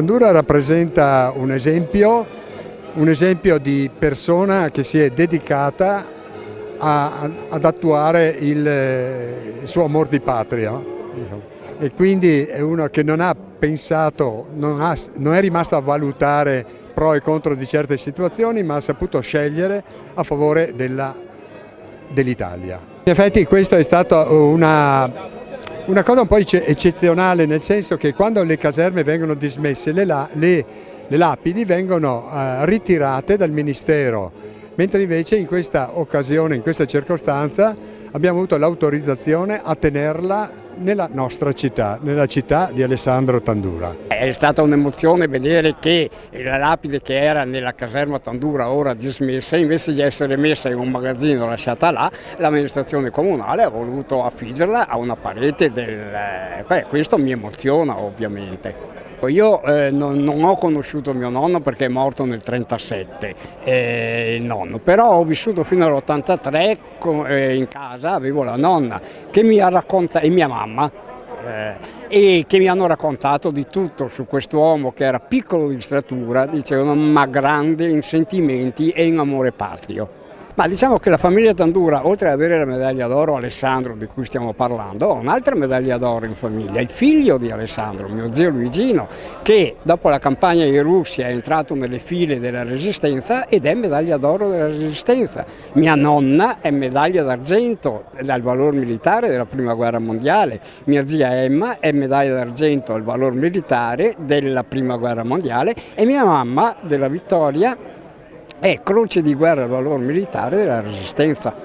Tandura rappresenta un esempio di persona che si è dedicata ad attuare il suo amor di patria, e quindi è uno che non ha pensato, non è rimasto a valutare pro e contro di certe situazioni, ma ha saputo scegliere a favore dell'Italia. In effetti questa è stata una cosa un po' eccezionale, nel senso che quando le caserme vengono dismesse, le lapidi vengono ritirate dal Ministero, mentre invece in questa occasione, in questa circostanza, abbiamo avuto l'autorizzazione a tenerla nella nostra città, nella città di Alessandro Tandura. È stata un'emozione vedere che la lapide che era nella caserma Tandura, ora dismessa, invece di essere messa in un magazzino lasciata là, l'amministrazione comunale ha voluto affiggerla a una parete questo mi emoziona ovviamente. Io non ho conosciuto mio nonno perché è morto nel 1937, il nonno, però ho vissuto fino all'83 in casa, avevo la nonna che mi ha raccontato, e mia mamma, e che mi hanno raccontato di tutto su quest'uomo che era piccolo di statura, dicevano, ma grande in sentimenti e in amore patrio. Ma diciamo che la famiglia Tandura, oltre ad avere la medaglia d'oro Alessandro di cui stiamo parlando, ha un'altra medaglia d'oro in famiglia, il figlio di Alessandro, mio zio Luigino, che dopo la campagna in Russia è entrato nelle file della Resistenza ed è medaglia d'oro della Resistenza. Mia nonna è medaglia d'argento al valor militare della Prima Guerra Mondiale, mia zia Emma è medaglia d'argento al valor militare della Prima Guerra Mondiale e mia mamma della Vittoria è croce di guerra al valor militare della Resistenza.